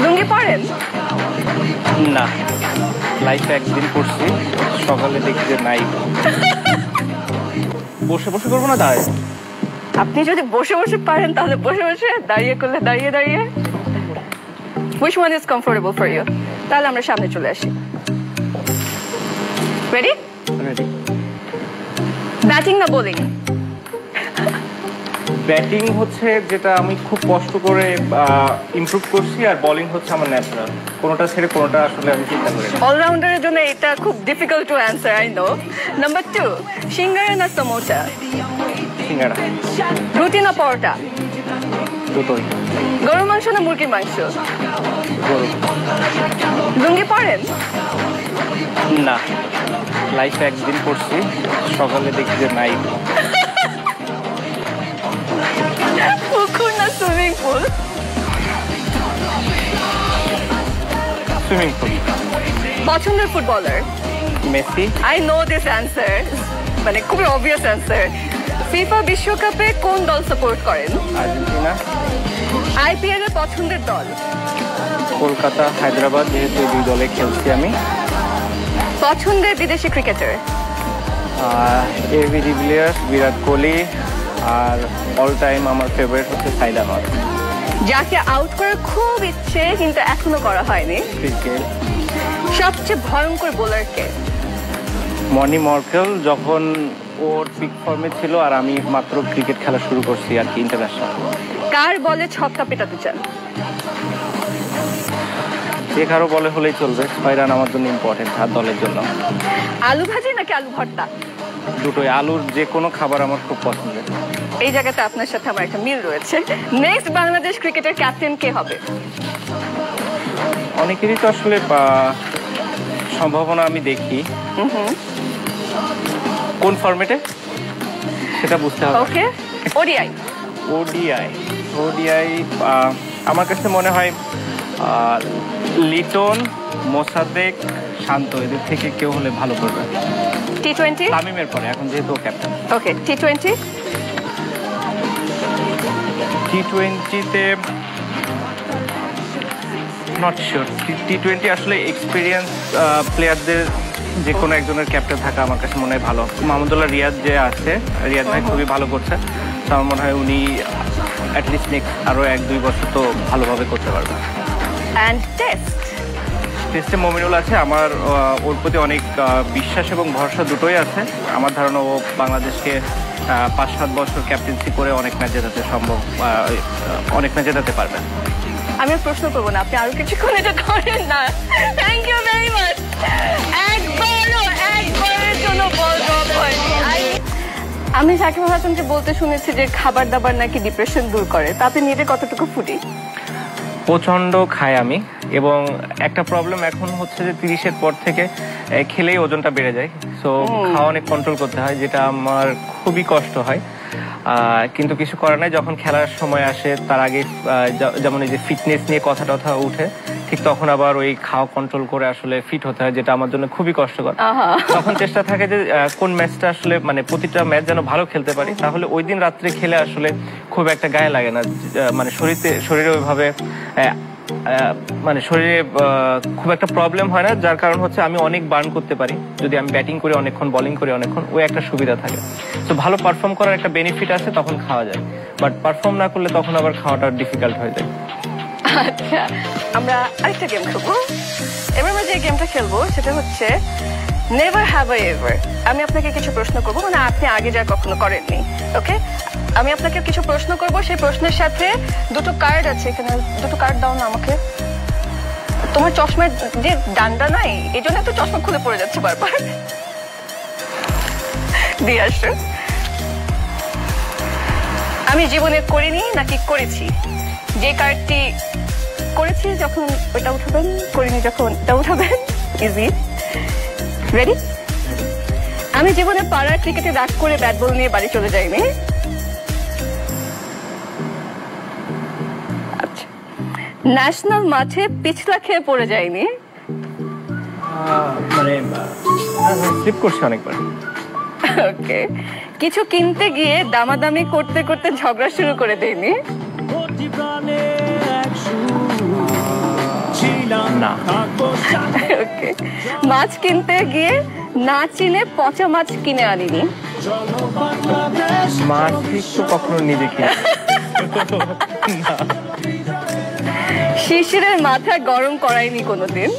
লুঙ্গি পরেন না, লাইফে একদিন করছি, সকালে দেখি যে নাই। বসে বসে করবো না দাঁড়ায়? আপনি যদি বসে বসে পারেন তাহলে বসে বসে, দাঁড়িয়ে করলে দাঁড়িয়ে দাঁড়িয়ে। Which one is comfortable for you? তাহলে আমরা সামনে চলে আসি। Ready? Ready. ব্যাটিং না বোলিং? ব্যাটিং হচ্ছে যেটা আমি খুব কষ্ট করে ইমপ্রুভ করছি, আর বোলিং হচ্ছে আমার ন্যাচারাল। কোনোটা ছেড়ে কোনোটা আসলে আমি চিন্তা করি না। অলরাউন্ডারের জন্য এটা খুব difficult to answer, I know. Number 2, সিঙ্গারা না সমোসা? সিঙ্গারা। রুটি না পরোটা? দুটোই। গরুর মাংস না মুরগির মাংস? গরু। লুঙ্গি পরেন না, লাইফে একদিন করছি, সকালে দেখি যে নাই। পুকুর না সুইমিং পুল? Swimming pool. পছন্দের footballer? Messi. I know this answer, মানে খুবই অবভিয়াস অ্যান্সার। ফিফা বিশ্বকাপে কোন দল সাপোর্ট করেন? আর্জেন্টিনা। আইপিএল এর পছন্দের দল? কলকাতা, হায়দ্রাবাদ, যেহেতু দুই দলে খেলছি আমি। পছন্দের বিদেশি cricketer? AB de Villiers, Virat Kohli, আর অল টাইম আমার ফেভারিট হচ্ছে সাইদ আহমেদ। যাকে আউট করার খুব ইচ্ছে কিন্তু এখনো করা হয়নি? ক্রিকেট। সবচেয়ে ভয়ঙ্কর বোলারকে? মনি মর্কেল, যখন ওর পিক ফর্মে ছিল আর আমি মাত্র ক্রিকেট খেলা শুরু করছি আর কি, ইন্টারন্যাশনাল। কার বলে ছক্কা পেটাতে চান? যে কারো বলে হলেই চলবে, 6 রান আমার জন্য ইম্পর্টেন্ট আর দলের জন্য। আলু ভাজি নাকি আলু ভর্তা? দুটোই। আলুর যে কোনো খাবার আমার খুব পছন্দের। এই জায়গাতে আপনার সাথে আমার একটা মিল রয়েছে। নেক্সট বাংলাদেশ ক্রিকেটের ক্যাপ্টেন কে হবে? অনেকেরই তো আসলে সম্ভাবনা আমি দেখি, কোন ফরম্যাটে সেটা বুঝতে হবে। ওকে, ওডিআই? ওডিআই আমার কাছে মনে হয় লিটন, মোসাদ্দেক, শান্ত, এদের থেকে কেউ হলে ভালো করবে। টি20? তামিমের পরে, এখন যেহেতু ক্যাপ্টেন। Okay, T20? টি20তে নট শিওর। টি20 আসলে এক্সপিরিয়েন্স প্লেয়ারদের যে কোনো একজনের ক্যাপ্টেন থাকা আমার কাছে মনে হয় ভালো। মাহমুদুল্লাহ রিয়াদ যে আছে, রিয়াদ ভাই খুবই ভালো করছে, তো আমার মনে হয় উনি অ্যাটলিস্ট নেক্সট আরও 1-2 বছর তো ভালোভাবে করতে পারবে। অ্যান্ড টেস্টে মমিনুল আছে, আমার ওর প্রতি অনেক বিশ্বাস এবং ভরসা দুটোই আছে। আমার ধারণা ও বাংলাদেশকে 5-7 বছর ক্যাপ্টেন্সি করে অনেক ম্যাচ জেতাতে পারবে। আমি প্রশ্ন করবো না, আপনি আরো কিছু করে তো করেন না। Thank you very much. একবারের জন্য বল ড্রপ হয়নি। আমি সাকিব হাসানকে বলতে শুনেছি যে খাবার দাবার নাকি ডিপ্রেশন দূর করে, তা আপনি নিজে কতটুকু ফুডি? প্রচন্ড খাই আমি, এবং একটা প্রবলেম এখন হচ্ছে যে 30-এর পর থেকে খেলেই ওজনটা বেড়ে যায়, সো খাওয়া অনেক কন্ট্রোল করতে হয়, যেটা আমার খুবই কষ্ট হয়। কিন্তু কিছু করার নাই, যখন খেলার সময় আসে তার আগে যেমন এই যে ফিটনেস নিয়ে কথা টথা উঠে, ঠিক তখন আবার ওই খাওয়া কন্ট্রোল করে আসলে ফিট হতে হয়, যেটা আমার জন্য খুবই কষ্টকর। তখন চেষ্টা থাকে যে কোন ম্যাচটা আসলে মানে প্রতিটা ম্যাচ যেন ভালো খেলতে পারি, তাহলে ওই দিন রাত্রে খেলে আসলে খুব একটা গায়ে লাগে না, মানে শরীরে ওইভাবে মানে শরীরে খুব একটা প্রবলেম হয় না, যার কারণ হচ্ছে আমি অনেক বার্ন করতে পারি যদি আমি ব্যাটিং করি অনেকক্ষণ, বোলিং করি অনেকক্ষণ, ওই একটা সুবিধা থাকে। তো ভালো পারফর্ম করার একটা বেনিফিট আছে, তখন খাওয়া যায়, বাট পারফর্ম না করলে তখন আবার খাওয়াটা ডিফিকাল্ট হয়ে যায়। আচ্ছা, আমরা আরেকটা গেম খেলবো। এবার আমরা যে গেমটা খেলবো সেটা হচ্ছে নেভার হ্যাভ আই এভার। আমি আপনাকে কিছু প্রশ্ন করবো, মানে আপনি আগে যা কখনো করেননি, ওকে? আমি আপনাকে কিছু প্রশ্ন করবো, সেই প্রশ্নের সাথে দুটো কার্ড আছে, এখানে দুটো কার্ড দাও না আমাকে। তোমার চশমার যে ডান্ডা নাই, এই জন্য তো চশমা খুলে পড়ে যাচ্ছে বারবার। দিয়ে আসো। আমি জীবনে করিনি নাকি করেছি? যে কার্ডটি করেছি যখন ওটা উঠাবেন, করিনি যখন এটা উঠাবেন। ইজি। রেডি? আমি জীবনে পাড়ার ক্রিকেটে রাগ করে ব্যাট বল নিয়ে বাড়ি চলে যাইনি। আচ্ছা, ন্যাশনাল মাঠে পিছলা খেয়ে পড়ে যায়নি। মানে স্লিপ করছে অনেকবার। ওকে। কিছু কিনতে গিয়ে দামাদামি করতে করতে ঝগড়া শুরু করে দেয়নি। না। ওকে, মাছ কিনতে গিয়ে না চিনে পচা মাছ কিনে আনিনি। মাছ ঠিক তো কখনো নিজে কিনে। শিশিরের মাথা গরম করায়নি কোনোদিন।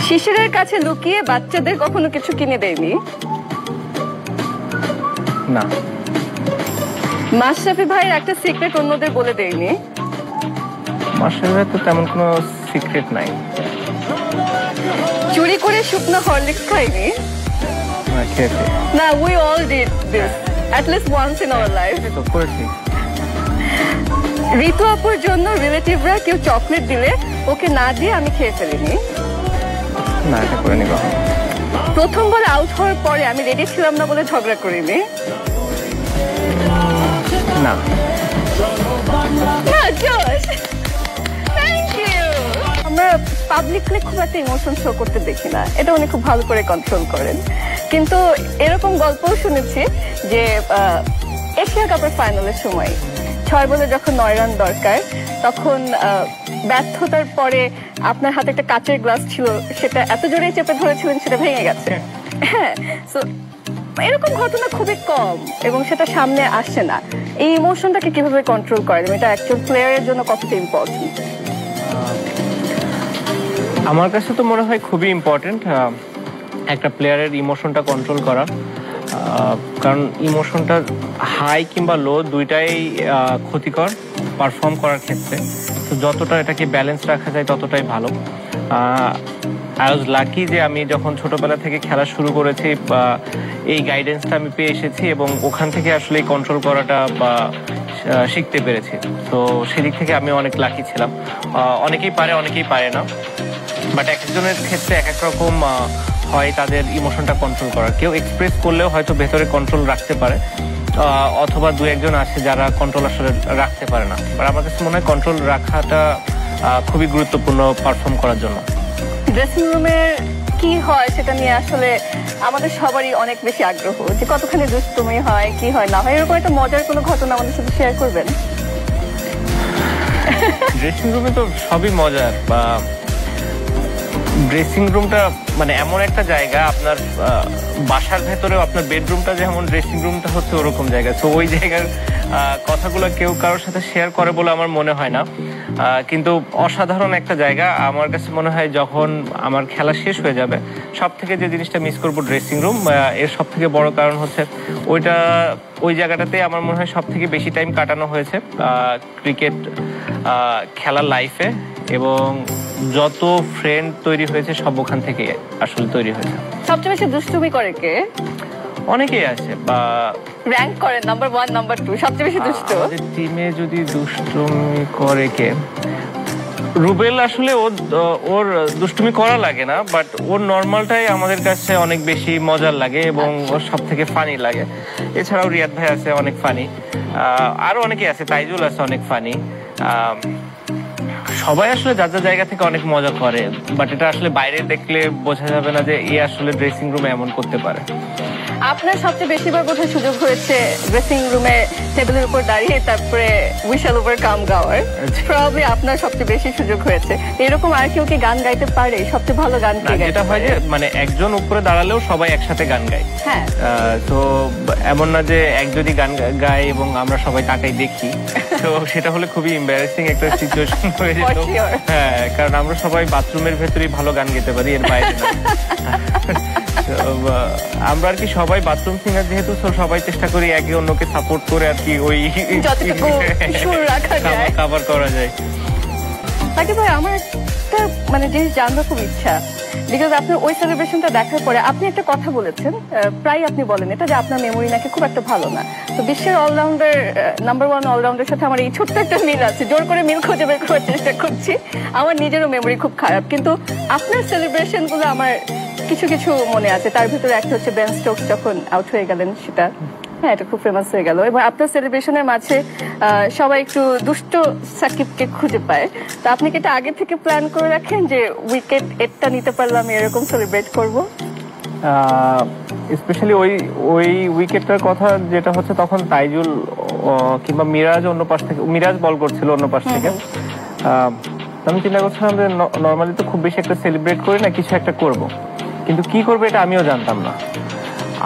শিশিরের কাছে লুকিয়ে বাচ্চাদের কখনো কিছু কিনে দেয়নি। না। মাশরাফি ভাইয়ের একটা সিক্রেট অন্যদের বলে দেয়নি। মাশরাফি ভাই তো তেমন কোনো সিক্রেট নাই। চুরি করে শুকনো হরলিক্স খাইনি। খেয়েছি। না, we all did this at least once in our life. তো করেছি। ঋতু আপুর জন্য রিলেটিভরা কেউ চকলেট দিলে ওকে না দিয়ে আমি খেয়ে ফেলিনি। না, এটা করিনি কখনো। প্রথম বলে আউট হওয়ার পরে আমি রেডি ছিলাম না বলে ঝগড়া করিনি। না। আমরা পাবলিকলি খুব একটা ইমোশন শো করতে দেখি না, এটা উনি খুব ভালো করে কন্ট্রোল করেন। কিন্তু এরকম গল্পও শুনেছি যে এশিয়া কাপের ফাইনালের সময় 6 বলে যখন 9 রান দরকার, তখন ব্যর্থতার পরে আপনার হাতে একটা কাচের গ্লাস ছিল, সেটা এত জোরে চেপে ধরেছিলেন সেটা ভেঙে গেছে। হ্যাঁ, সো এরকম ঘটনা খুবই কম এবং সেটা সামনে আসে না। এই ইমোশনটাকে কিভাবে কন্ট্রোল করেন, এটা একজন প্লেয়ারের জন্য কতটা ইম্পর্টেন্ট? আমার কাছে তো মনে হয় খুবই ইম্পর্টেন্ট একটা প্লেয়ারের ইমোশনটা কন্ট্রোল করা, কারণ ইমোশনটা হাই কিংবা লো দুইটাই ক্ষতিকর পারফর্ম করার ক্ষেত্রে। তো যতটা এটাকে ব্যালেন্স রাখা যায় ততটাই ভালো। আই ওয়াজ লাকি যে আমি যখন ছোটবেলা থেকে খেলা শুরু করেছি এই গাইডেন্সটা আমি পেয়ে এসেছি এবং ওখান থেকে আসলে কন্ট্রোল করাটা শিখতে পেরেছি। তো সেদিক থেকে আমি অনেক লাকি ছিলাম। অনেকেই পারে, অনেকেই পারে না, বাট এক একজনের ক্ষেত্রে এক এক রকম হয় তাদের ইমোশনটা কন্ট্রোল করার। কেউ এক্সপ্রেস করলেও হয়তো ভেতরে কন্ট্রোল রাখতে পারে, অথবা দু একজন আছে যারা কন্ট্রোল আসলে রাখতে পারে না। বাট আমার কাছে মনে হয় কন্ট্রোল রাখাটা খুবই গুরুত্বপূর্ণ পারফর্ম করার জন্য। ড্রেসিং রুমে কি হয় সেটা নিয়ে আসলে আমাদের সবারই অনেক বেশি আগ্রহ, যে কতখানি দুষ্টুমি হয়, কি হয় না হয়। এরকম একটা মজার কোনো ঘটনা আমাদের সাথে শেয়ার করবেন? ড্রেসিং রুমে তো সবই মজার। ড্রেসিং রুমটা মানে এমন একটা জায়গা, আপনার বাসার ভেতরেও আপনার বেডরুমটা যেমন ড্রেসিং রুমটা হচ্ছে ওরকম জায়গা। তো ওই জায়গার কথাগুলো কেউ কারোর সাথে শেয়ার করে বলে আমার মনে হয় না, কিন্তু অসাধারণ একটা জায়গা। আমার কাছে মনে হয় যখন আমার খেলা শেষ হয়ে যাবে সব থেকে যে জিনিসটা মিস করবো ড্রেসিং রুম। এর সব থেকে বড় কারণ হচ্ছে ওই জায়গাটাতে আমার মনে হয় সব থেকে বেশি টাইম কাটানো হয়েছে ক্রিকেট খেলার লাইফে, এবং যত ফ্রেন্ড তৈরি হয়েছে সব ওখান থেকে আসলে তৈরি হয়েছে। সবচেয়ে বেশি দুষ্টুমি করে কে? অনেকেই আছে, বা র‍্যাঙ্ক করেন নাম্বার 1 নাম্বার 2 সবচেয়ে বেশি দুষ্ট আমাদের টিমে যদি দুষ্টুমি করে কে? রুবেল আসলে ওর দুষ্টুমি করা লাগে না, বাট ওর নর্মালটাই আমাদের কাছে অনেক বেশি মজার লাগে এবং ওর সব থেকে ফানি লাগে। এছাড়াও রিয়াদ ভাই আছে অনেক ফানি, আরো অনেকে আছে, তাইজুল আছে অনেক ফানি। সবাই আসলে যার যার জায়গা থেকে অনেক মজা করে, বাট এটা আসলে বাইরে দেখলে বোঝা যাবে না যে এ আসলে ড্রেসিং রুমে এমন করতে পারে। আপনার সবচেয়ে বেশিবার বোধহয় সুযোগ হয়েছে ড্রেসিং রুমে টেবিলের উপর দাঁড়িয়ে তারপরে উই শ্যাল ওভারকাম গাওয়ার। প্রবাবলি আপনার সবচেয়ে বেশি সুযোগ হয়েছে। এরকম আর কেউ কি গান গাইতে পারে? সবচেয়ে ভালো গান কে গায়? যেটা হয় যে মানে একজন উপরে দাঁড়ালেও সবাই একসাথে গান গায়। হ্যাঁ, তো এমন না যে একজনই গান গায় এবং আমরা সবাই তাকাই দেখি। তো সেটা হলে খুবই এম্বারাসিং একটা সিচুয়েশন হয়ে যেত। হ্যাঁ, কারণ আমরা সবাই বাথরুমের ভেতরেই ভালো গান গেতে পারি, এর বাইরে না। আমরা আর কি সবাই বাথরুম সিঙ্গার যেহেতু, সবাই চেষ্টা করি একে অন্যকে সাপোর্ট করে আর কি ওই কভার করা যায়। তাকে ভাই আমার একটা মানে জিনিস জানবার খুব ইচ্ছা, বিকজ আপনার ওই সেলিব্রেশনটা দেখার পরে আপনি একটা কথা বলেছেন, প্রায় আপনি বলেন এটা, যে আপনার মেমোরি নাকি খুব একটা ভালো না। তো বিশ্বের অলরাউন্ডার নাম্বার 1 অলরাউন্ডার সাথে আমার এই ছোট্ট একটা মিল আছে, জোর করে মিল খুঁজে বের করার চেষ্টা করছি। আমার নিজেরও মেমোরি খুব খারাপ, কিন্তু আপনার সেলিব্রেশন গুলো আমার কিছু কিছু মনে আছে। তার ভিতরে একটা হচ্ছে বেন স্টোকস যখন আউট হয়ে গেলেন, সেটা হ্যাঁ এটা খুব ফেমাস হয়ে গেল। এবং আপনার সেলিব্রেশনের মাঝে সবাই একটু দুষ্ট সাকিবকে খুঁজে পায়। তো আপনি কি এটা আগে থেকে প্ল্যান করে রাখেন যে উইকেট এটা নিতে পারলাম এরকম সেলিব্রেট করব? স্পেশালি ওই উইকেটটার কথা যেটা হচ্ছে তখন তাইজুল কিংবা মিরাজ অন্য পাশ থেকে, মিরাজ বল করছিল অন্য পাশ থেকে। আমি চিন্তা করছিলাম যে নর্মালি তো খুব বেশি একটা সেলিব্রেট করি না, কিছু একটা করব, কিন্তু কি করবো এটা আমিও জানতাম না।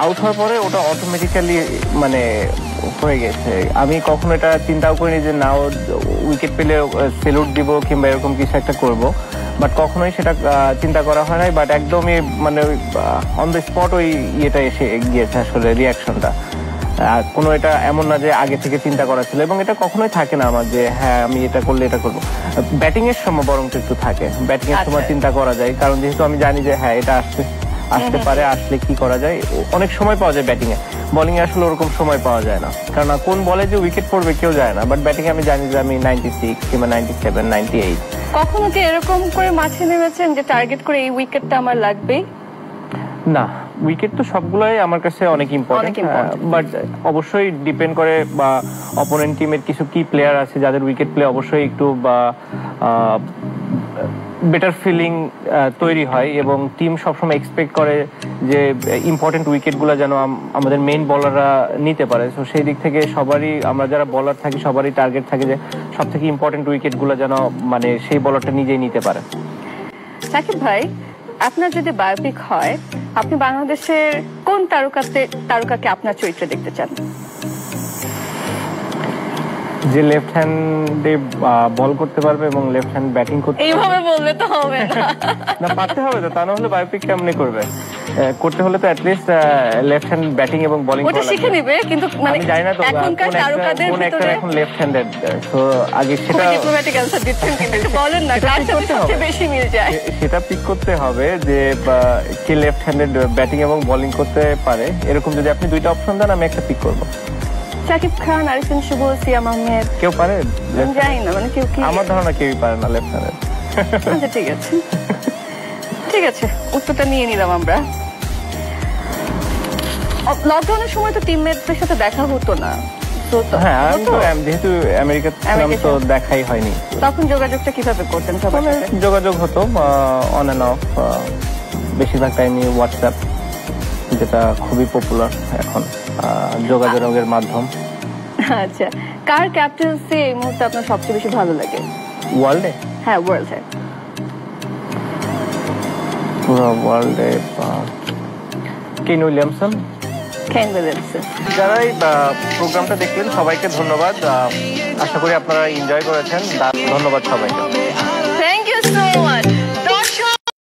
আউট হওয়ার পরে ওটা অটোমেটিক্যালি মানে হয়ে গেছে। আমি কখনো এটা চিন্তাও করিনি যে না উইকেট পেলে সেলুট দিব কিংবা এরকম কিছু একটা করব, বাট কখনোই সেটা চিন্তা করা হয় নাই। বাট একদমই মানে অন দ্য স্পট ওই ইয়েটা এসে গিয়েছে আসলে, রিয়াকশনটা। কোনো এটা এমন না যে আগে থেকে চিন্তা করা ছিল, এবং এটা কখনোই থাকে না আমার যে হ্যাঁ আমি এটা করলে এটা করবো। ব্যাটিং এর সময় বরং একটু থাকে, ব্যাটিং এর সময় চিন্তা করা যায়, কারণ যেহেতু আমি জানি যে হ্যাঁ এটা আসতে পারে, আসলে কি করা যায়। অনেক সময় পাওয়া যায় ব্যাটিং এ, বোলিং এ আসলে ওরকম সময় পাওয়া যায় না, কারণ কোন বলে যে উইকেট পড়বে কেউ যায় না। বাট ব্যাটিং এ আমি জানি যে আমি 96 কিংবা 97, 98। কখনো কি এরকম করে মাঠে নেমেছেন যে টার্গেট করে এই উইকেটটা আমার লাগবেই? না, উইকেট তো সবগুলোই আমার কাছে অনেক ইম্পর্টেন্ট, বাট অবশ্যই ডিপেন্ড করে বা অপোনেন্ট টিমের কিছু কি প্লেয়ার আছে যাদের উইকেট প্লে অবশ্যই একটু বা বেটার ফিলিং তৈরি হয়, এবং টিম সবসময় এক্সপেক্ট করে যে ইম্পর্টেন্ট উইকেটগুলো যেন আমাদের মেইন বলাররা নিতে পারে। তো সেই দিক থেকে সবারই, আমরা যারা বলার থাকি সবারই টার্গেট থাকে যে সব থেকে ইম্পর্টেন্ট উইকেটগুলো যেন মানে সেই বলারটা নিজেই নিতে পারে। সাকিব ভাই, আপনার যদি বায়োপিক হয়, আপনি বাংলাদেশের কোন তারকাকে আপনার চরিত্রে দেখতে চান? যে লেফট হ্যান্ডে বল করতে পারবে এবং লেফট হ্যান্ড ব্যাটিং করতে। এইভাবে বললে তো হবে না। না, পারতে হবে তো, তা না হলে বায়োপিক কেমনে করবে? করতে হলে তো অ্যাটলিস্ট লেফট হ্যান্ড ব্যাটিং এবং বোলিং ওটা শিখে নেবে, কিন্তু মানে আমি জানি না তো এখনকার তারকাদের ভিতরে এখন লেফট হ্যান্ডেড, তো আগে সেটা ডিপ্লোম্যাটিক অ্যানসার দিচ্ছেন, কিন্তু বলেন না কার সাথে সবচেয়ে বেশি মিল যায়। সেটা পিক করতে হবে যে কে লেফট হ্যান্ডেড ব্যাটিং এবং বোলিং করতে পারে। এরকম যদি আপনি দুইটা অপশন দেন আমি একটা পিক করব। সাকিব খান, আরিফিন শুভ, সিয়াম আহমেদ, কেউ পারে? জানি না, মানে কেউ কি? আমার ধারণা কেউই পারে না লেফট হ্যান্ডেড। আচ্ছা ঠিক আছে, ঠিক আছে, উত্তরটা নিয়ে নিলাম আমরা। লকডাউনের সময় তো টিমমেটদের সাথে দেখা হতো না, হ্যাঁ আমি তো যেহেতু আমেরিকাতে ছিলাম তো দেখাই হয়নি। তখন যোগাযোগটা কিভাবে করতেন সবার সাথে? যোগাযোগ হতো অন এন্ড অফ, বেশিরভাগ টাইমই হোয়াটসঅ্যাপ, যেটা খুবই পপুলার এখন যোগাযোগের মাধ্যম। আচ্ছা, কার ক্যাপ্টেন্সি এই মুহূর্তে আপনার সবচেয়ে বেশি ভালো লাগে ওয়ার্ল্ডে? হ্যাঁ, ওয়ার্ল্ডে, পুরো ওয়ার্ল্ডে কেন উইলিয়ামসন। যারা এই প্রোগ্রামটা দেখলেন সবাইকে ধন্যবাদ, আশা করি আপনারা এনজয় করেছেন। ধন্যবাদ সবাইকে। Thank you so